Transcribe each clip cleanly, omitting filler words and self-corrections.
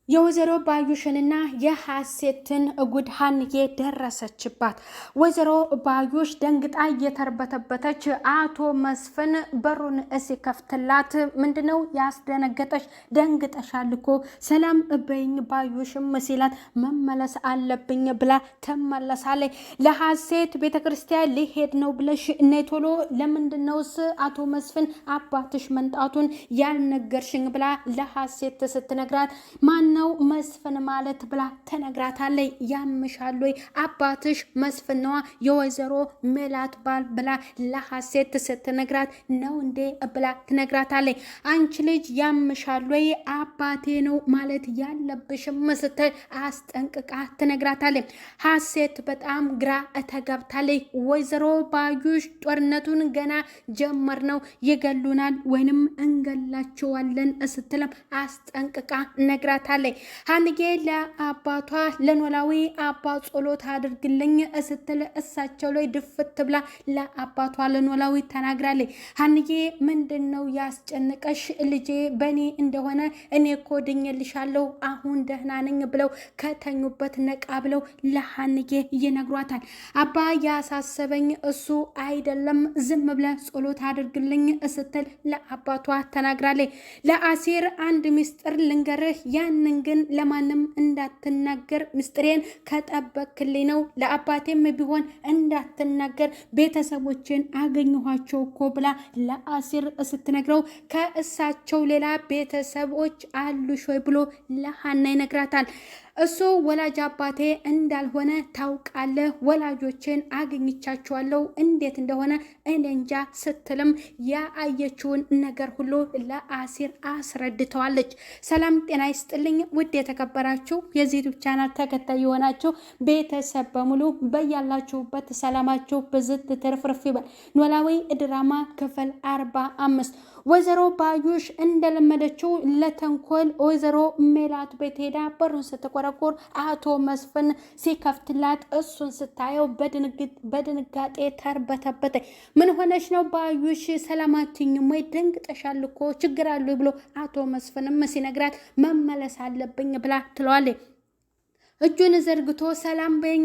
የወይዘሮ ባዩሽንና የሐሴትን ጉድ ሀንዬ ደረሰችባት። ወይዘሮ ባዩሽ ደንግጣ እየተርበተበተች አቶ መስፍን በሩን ሲከፍትላት ምንድነው ያስደነገጠሽ? ደንግጠሻል እኮ ሰላም በይኝ ባዩሽም ሲላት መመለስ አለብኝ ብላ ተመለሳለች። ለሐሴት ቤተክርስቲያን ሊሄድ ነው ብለሽ ነይ ቶሎ። ለምንድነውስ አቶ መስፍን አባትሽ መንጣቱን ያልነገርሽኝ? ብላ ለሐሴት ስትነግራት ማን ነው መስፍን ማለት ብላ ተነግራታለች። ያምሻል ወይ አባትሽ መስፍን ነዋ የወይዘሮ ሜላት ባል ብላ ለሐሴት ስትነግራት ነው እንዴ ብላ ትነግራታለች። አንቺ ልጅ ያምሻል ወይ አባቴ ነው ማለት ያለብሽም ስትል አስጠንቅቃ ትነግራታለች። ሐሴት በጣም ግራ ተጋብታለች። ወይዘሮ ባዩሽ ጦርነቱን ገና ጀመር ነው ይገሉናል ወይንም እንገላቸዋለን ስትልም አስጠንቅቃ ነግራታለች። ሀንዬ ለአባቷ ለኖላዊ አባ ጸሎት አድርግልኝ ስትል እሳቸው ላይ ድፍት ብላ ለአባቷ ለኖላዊ ተናግራለች። ሀንዬ ምንድነው ያስጨነቀሽ ልጄ? በኔ እንደሆነ እኔ እኮ ድኜልሻለሁ አሁን ደህና ነኝ ብለው ከተኙበት ነቃ ብለው ለሀንዬ ይነግሯታል። አባ ያሳሰበኝ እሱ አይደለም ዝም ብለ ጸሎት አድርግልኝ ስትል ለአባቷ ተናግራለች። ለአሲር አንድ ሚስጥር ልንገርህ ያንን ግን ለማንም እንዳትናገር ምስጢሬን ከጠበቅልኝ ነው። ለአባቴም ቢሆን እንዳትናገር ቤተሰቦችን አገኘኋቸው እኮ ብላ ለአሲር ስትነግረው ከእሳቸው ሌላ ቤተሰቦች አሉሽ ወይ ብሎ ለሀና ይነግራታል። እሱ ወላጅ አባቴ እንዳልሆነ ታውቃለህ። ወላጆችን አገኝቻቸዋለሁ እንዴት እንደሆነ እኔ እንጃ ስትልም ያአየችውን ነገር ሁሉ ለአሲር አስረድተዋለች። ሰላም ጤና ይስጥልኝ ውድ የተከበራችሁ የዚህ ዩቲዩብ ቻናል ተከታይ የሆናችሁ ቤተሰብ በሙሉ በያላችሁበት ሰላማችሁ ብዝት ትርፍርፍ ይበል። ኖላዊ ድራማ ክፍል 45 ወይዘሮ ባዩሽ እንደለመደችው ለተንኮል ወይዘሮ ሜላት ቤት ሄዳ በሩን ስትቆረቆር አቶ መስፍን ሲከፍትላት እሱን ስታየው በድንጋጤ ተርበተበተ። ምን ሆነች ነው ባዩሽ? ሰላማትኝም ወይ? ደንግጠሻል እኮ ችግር አለ ብሎ አቶ መስፍንም ሲነግራት መመለስ አለብኝ ብላ ትለዋለች። እጁን ዘርግቶ ሰላም በኝ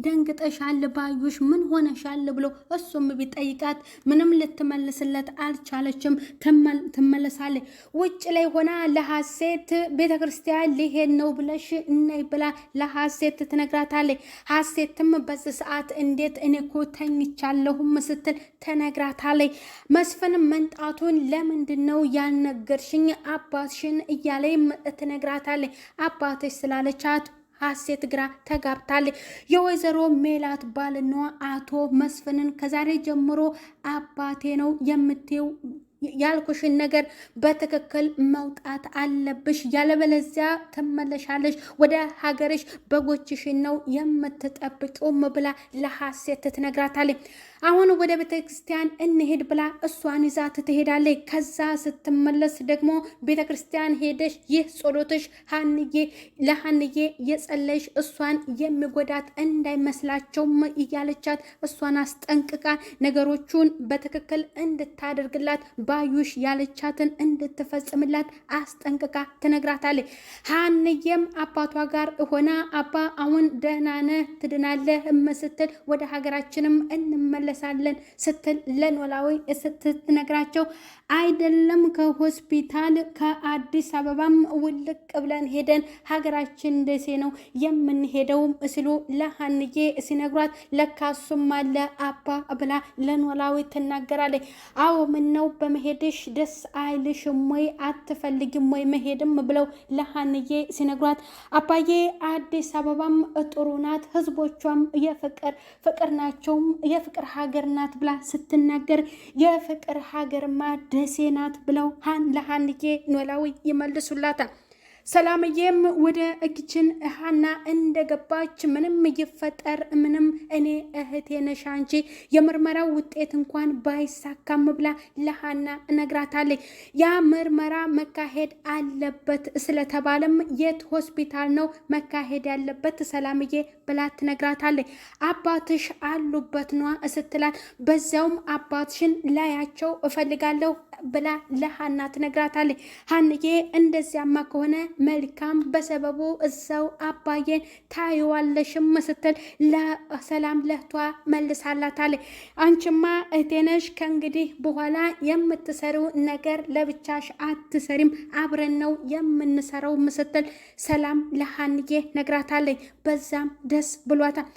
ደንግጠሻል ባዩሽ ምን ሆነሻል ብሎ እሱም ቢጠይቃት ምንም ልትመልስለት አልቻለችም። ትመለሳለች። ውጭ ላይ ሆና ለሐሴት ቤተክርስቲያን ሊሄድ ነው ብለሽ ነይ ብላ ለሐሴት ትነግራታለች። ሐሴትም በዚህ ሰዓት እንዴት እኔ እኮ ተኝቻለሁም ስትል ተነግራታለች። መስፍን መንጣቱን ለምንድን ነው ያልነገርሽኝ አባትሽን እያለኝ ትነግራታለች። አባትሽ ስላለቻት ሐሴት ግራ ተጋብታለች። የወይዘሮ ሜላት ባልና አቶ መስፍንን ከዛሬ ጀምሮ አባቴ ነው የምትይው ያልኩሽን ነገር በትክክል መውጣት አለብሽ፣ ያለበለዚያ ትመለሻለሽ ወደ ሀገርሽ፣ በጎችሽን ነው የምትጠብቂው ብላ ለሐሴት ትነግራታለች። አሁን ወደ ቤተክርስቲያን እንሄድ ብላ እሷን ይዛት ትሄዳለች። ከዛ ስትመለስ ደግሞ ቤተክርስቲያን ሄደሽ ይህ ጸሎትሽ ለሀንዬ የጸለይሽ እሷን የሚጎዳት እንዳይመስላቸውም እያለቻት እሷን አስጠንቅቃ ነገሮቹን በትክክል እንድታደርግላት ባዩሽ ያለቻትን እንድትፈጽምላት አስጠንቅቃ ትነግራታለች። ሀንዬም አባቷ ጋር ሆና አባ አሁን ደህና ነህ ትድናለህ ስትል ወደ ሀገራችንም እንመለሳለን ስትል ለኖላዊ ስትነግራቸው አይደለም ከሆስፒታል ከአዲስ አበባም ውልቅ ብለን ሄደን ሀገራችን ደሴ ነው የምንሄደው ሲሉ ለሀንዬ ሲነግሯት ለካሱም አለ አባ ብላ ለኖላዊ ትናገራለች። አዎ ምን ነው በመሄድሽ ደስ አይልሽም ወይ አትፈልጊም ወይ መሄድም ብለው ለሀንዬ ሲነግሯት አባዬ አዲስ አበባም ጥሩ ናት ህዝቦቿም ፍቅር ናቸውም የፍቅር ሀገር ናት ብላ ስትናገር የፍቅር ሀገርማ ደሴ ናት ብለው ለሀንዬ ኖላዊ ይመልሱላታል። ሰላምዬም ወደ እኪችን ሀና እንደገባች ምንም ይፈጠር ምንም እኔ እህቴ ነሽ አንቺ የምርመራው ውጤት እንኳን ባይሳካም ብላ ለሀና ነግራታለች። ያ ምርመራ መካሄድ አለበት ስለተባለም የት ሆስፒታል ነው መካሄድ ያለበት ሰላምዬ ብላ ትነግራታለች። አባትሽ አሉበት ነዋ ስትላት በዚያውም አባትሽን ላያቸው እፈልጋለሁ ብላ ለሃና ትነግራታለች። ሀንዬ እንደዚያማ ከሆነ መልካም፣ በሰበቡ እዛው አባዬን ታይዋለሽም ስትል ለሰላም ለህቷ መልሳላታለች። አንቺማ እህቴ ነሽ፣ ከእንግዲህ በኋላ የምትሰሪው ነገር ለብቻሽ አትሰሪም፣ አብረን ነው የምንሰራው ስትል ሰላም ለሀንዬ ነግራታለች። በዛም ደስ ብሏታል።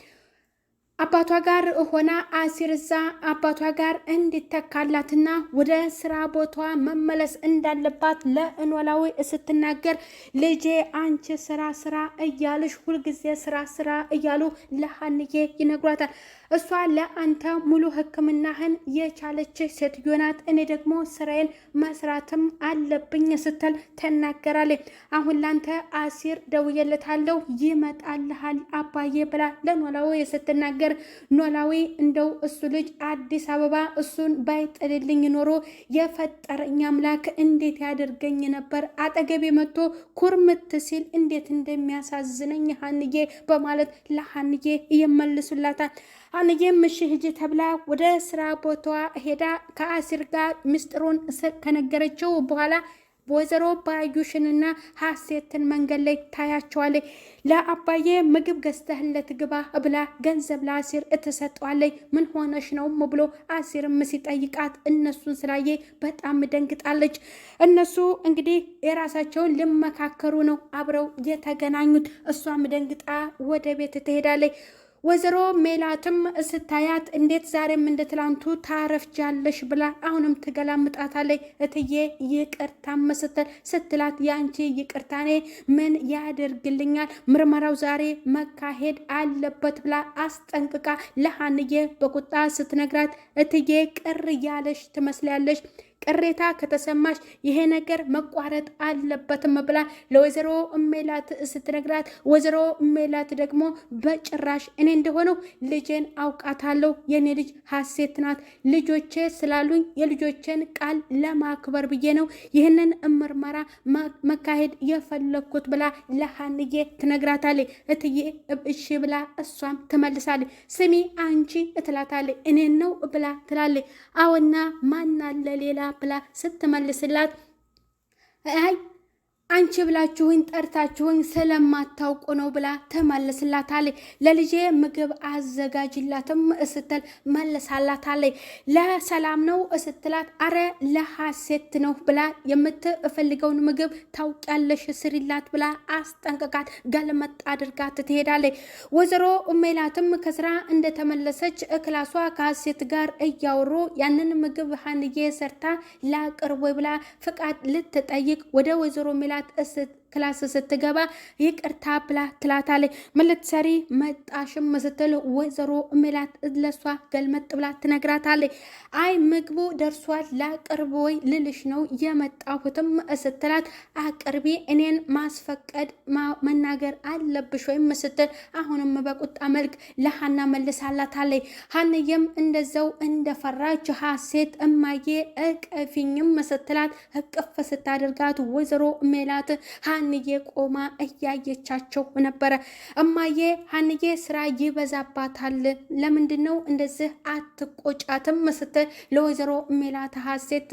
አባቷ ጋር ሆና አሲር እዛ አባቷ ጋር እንዲተካላትና ወደ ስራ ቦታ መመለስ እንዳለባት ለኖላዊ ስትናገር ልጄ አንቺ ስራ ስራ እያልሽ ሁልጊዜ ስራ ስራ እያሉ ለሀንዬ ይነግሯታል። እሷ ለአንተ ሙሉ ሕክምናህን የቻለች ሴትዮ ናት፣ እኔ ደግሞ ስራዬን መስራትም አለብኝ ስትል ተናገራለች። አሁን ላንተ አሲር ደውዬለታለሁ ይመጣልሃል አባዬ ብላ ለኖላዊ ስትናገር ኖላዊ እንደው እሱ ልጅ አዲስ አበባ እሱን ባይጥልልኝ ኖሮ የፈጠረኝ አምላክ እንዴት ያደርገኝ ነበር፣ አጠገቤ መጥቶ ኩርምት ሲል እንዴት እንደሚያሳዝነኝ ሀንዬ በማለት ለሀንዬ ይመልሱላታል። ሀንዬም እሺ ሂጂ ተብላ ወደ ስራ ቦታዋ ሄዳ ከአሲር ጋር ምስጢሩን ከነገረችው በኋላ ወይዘሮ ባዩሽንና ሀሴትን መንገድ ላይ ታያቸዋለች። ለአባዬ ምግብ ገዝተህለት ግባ ብላ ገንዘብ ለአሲር ትሰጠዋለች። ምን ሆነሽ ነው ብሎ አሲርም ሲጠይቃት እነሱን ስላየ በጣም ደንግጣለች። እነሱ እንግዲህ የራሳቸውን ሊመካከሩ ነው አብረው የተገናኙት። እሷም ደንግጣ ወደ ቤት ትሄዳለች። ወይዘሮ ሜላትም ስታያት እንዴት ዛሬም እንደ ትላንቱ ታረፍጃለሽ ብላ አሁንም ትገላምጣታለች። እትዬ ይቅርታም ስትላት የአንቺ ይቅርታኔ ምን ያደርግልኛል፣ ምርመራው ዛሬ መካሄድ አለበት ብላ አስጠንቅቃ ለሀንዬ በቁጣ ስትነግራት እትዬ ቅር ያለሽ ትመስላለሽ፣ ቅሬታ ከተሰማሽ ይሄ ነገር መቋረጥ አለበትም ብላ ለወይዘሮ ሜላት ስትነግራት ወይዘሮ ሜላት ደግሞ በጭራሽ እኔ እንደሆነው ልጄን አውቃታለሁ፣ የኔ ልጅ ሀሴት ናት፣ ልጆቼ ስላሉኝ የልጆቼን ቃል ለማክበር ብዬ ነው ይህንን ምርመራ መካሄድ የፈለግኩት ብላ ለሀንዬ ትነግራታለች። እትዬ እሺ ብላ እሷም ትመልሳለች። ስሚ አንቺ እትላታለች። እኔን ነው ብላ ትላለች። አዎና ማናለ ሌላ ብላ ስትመልስላት አይ አንቺ ብላችሁኝ ጠርታችሁኝ ስለማታውቁ ነው ብላ ተመልስላታለች። ለልጄ ምግብ አዘጋጅላትም ስትል መልሳላታለች። ለሰላም ነው ስትላት አረ ለሀሴት ነው ብላ የምትፈልገውን ምግብ ታውቂያለሽ ስሪላት ብላ አስጠንቅቃት ገልመጥ አድርጋት ትሄዳለች። ወይዘሮ ሜላትም ከስራ እንደተመለሰች ክላሷ ከሀሴት ጋር እያወሩ ያንን ምግብ ሀንዬ ሰርታ ላቅርብ ብላ ፍቃድ ልትጠይቅ ወደ ወይዘሮ ሜላት ክላስ ስትገባ ይቅርታ ብላ ትላታለች። ምን ልትሰሪ መጣሽም ስትል ወይዘሮ ሜላት ለሷ ገልመጥ ብላ ትነግራታለች። አይ ምግቡ ደርሷል ላቅርብ ወይ ልልሽ ነው የመጣሁትም ስትላት አቅርቢ፣ እኔን ማስፈቀድ መናገር አለብሽ ወይም ስትል አሁንም በቁጣ መልክ ለሀና መልሳላታለች። ሀንዬም እንደዛው እንደፈራች ሀሴት እማዬ እቅፊኝም ስትላት እቅፍ ስታደርጋት ወይዘሮ ሜላት ሀንዬ ቆማ እያየቻቸው ነበረ። እማዬ ሀንዬ ስራ ይበዛባታል፣ ለምንድነው እንደዚህ አትቆጫትም ስትል ለወይዘሮ ሜላት ሀሴት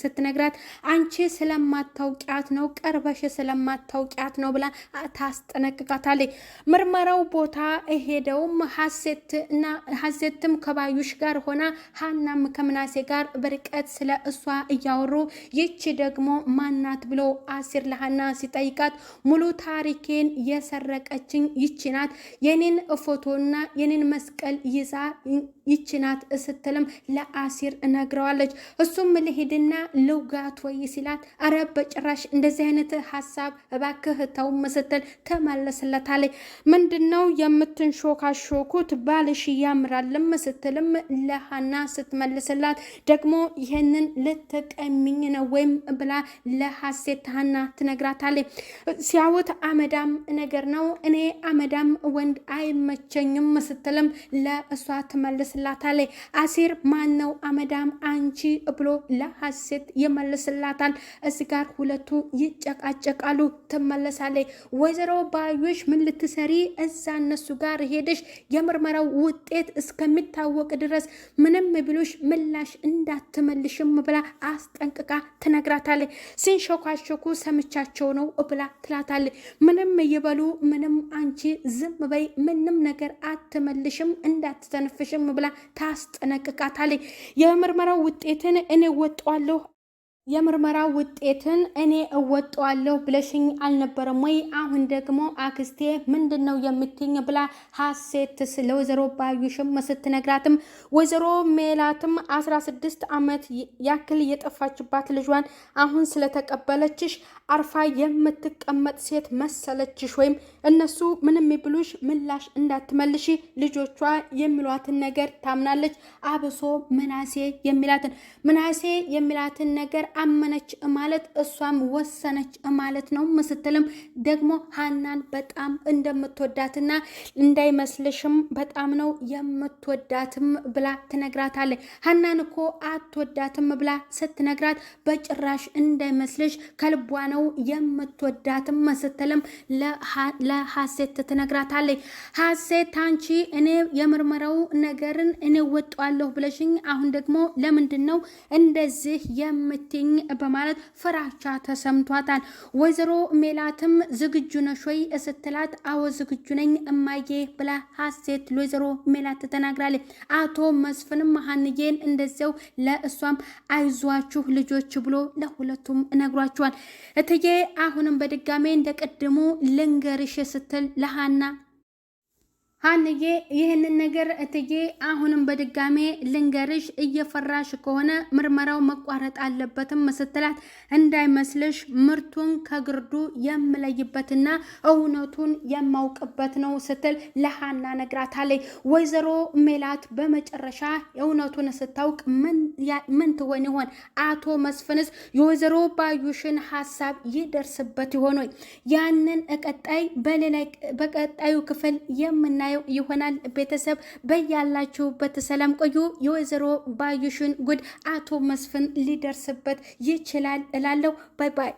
ስትነግራት አንቺ ስለማታውቂያት ነው ቀርበሽ ስለማታውቂያት ነው ብላ ታስጠነቅቃታለች። ምርመራው ቦታ ሄደውም ሀሴትም ከባዩሽ ጋር ሆና ሀናም ከምናሴ ጋር በርቀት ስለ እሷ እያወሩ ይቺ ደግሞ ማናት ብሎ አሲር ለሀና ሲጠይቃት ሙሉ ታሪኬን የሰረቀችኝ ይቺ ናት፣ የኔን ፎቶና የኔን መስቀል ይዛ ይቺ ናት ስትልም ለአሲር ነግረዋለች። እሱም ልሂድና ልውጋት ወይ ሲላት አረ በጭራሽ እንደዚህ አይነት ሀሳብ እባክህ ተውም ስትል ተመለስለታለች። ምንድነው የምትንሾካሾኩት ባልሽ ያምራልም ስትልም ለሀና ስትመልስላት ደግሞ ይሄንን ልትቀሚኝ ነው ወይም ብላ ለሀሴት ሀና ትነግራታለች። ሲያዩት አመዳም ነገር ነው፣ እኔ አመዳም ወንድ አይመቸኝም ስትልም ለእሷ ትመልስ ይመልስላታል። አሲር ማነው አመዳም አንቺ ብሎ ለሀሴት ይመልስላታል። እዚህ ጋር ሁለቱ ይጨቃጨቃሉ። ትመለሳለች። ወይዘሮ ባዩሽ ምን ልትሰሪ እዛ እነሱ ጋር ሄደሽ የምርመራው ውጤት እስከሚታወቅ ድረስ ምንም ብሎሽ ምላሽ እንዳትመልሽም ብላ አስጠንቅቃ ትነግራታለች። ሲንሾካሾኩ ሰምቻቸው ነው ብላ ትላታለች። ምንም ይበሉ ምንም አንቺ ዝም በይ፣ ምንም ነገር አትመልሽም እንዳትተነፍሽም ብላ ታስጠነቅቃታለች። የምርመራው ውጤትን እኔ ወጣዋለሁ የምርመራ ውጤትን እኔ እወጣዋለሁ ብለሽኝ አልነበረም ወይ? አሁን ደግሞ አክስቴ ምንድነው የምትኝ ብላ ሀሴት ስለ ወይዘሮ ባዩሽም ስትነግራትም ወይዘሮ ሜላትም 16 ዓመት ያክል የጠፋችባት ልጇን አሁን ስለተቀበለችሽ አርፋ የምትቀመጥ ሴት መሰለችሽ ወይም እነሱ ምንም ይብሉሽ ምላሽ እንዳትመልሺ ልጆቿ የሚሏትን ነገር ታምናለች። አብሶ ምናሴ የሚላትን ነገር አመነች ማለት እሷም ወሰነች ማለት ነው። ስትልም ደግሞ ሀናን በጣም እንደምትወዳትና እንዳይመስልሽም በጣም ነው የምትወዳትም ብላ ትነግራታለች። ሀናን እኮ አትወዳትም ብላ ስትነግራት በጭራሽ እንዳይመስልሽ ከልቧ ነው የምትወዳትም ስትልም ለሀሴት ትነግራታለች። ሀሴት አንቺ እኔ የምርመራው ነገርን እኔ ወጣዋለሁ ብለሽኝ አሁን ደግሞ ለምንድን ነው እንደዚህ የምትኝ በማለት ፍራቻ ተሰምቷታል። ወይዘሮ ሜላትም ዝግጁ ነሽ ወይ ስትላት አዎ ዝግጁ ነኝ እማዬ ብላ ሀሴት ለወይዘሮ ሜላት ተናግራለች። አቶ መስፍንም ሀንዬን እንደዚያው ለእሷም አይዟችሁ ልጆች ብሎ ለሁለቱም ነግሯቸዋል። እትዬ አሁንም በድጋሜ እንደቀድሞ ልንገርሽ ስትል ለሀና ሀንዬ ይህንን ነገር እትዬ አሁንም በድጋሜ ልንገርሽ እየፈራሽ ከሆነ ምርመራው መቋረጥ አለበትም ስትላት እንዳይመስልሽ ምርቱን ከግርዱ የምለይበትና እውነቱን የማውቅበት ነው ስትል ለሀና ነግራታለች። ወይዘሮ ሜላት በመጨረሻ እውነቱን ስታውቅ ምን ትሆን ይሆን? አቶ መስፍንስ የወይዘሮ ባዩሽን ሀሳብ ይደርስበት ይሆን ወይ? ያንን በቀጣዩ ክፍል የምናየው ይሆናል። ቤተሰብ በያላችሁበት ሰላም ቆዩ። የወይዘሮ ባዩሽን ጉድ አቶ መስፍን ሊደርስበት ይችላል እላለሁ። ባይ ባይ።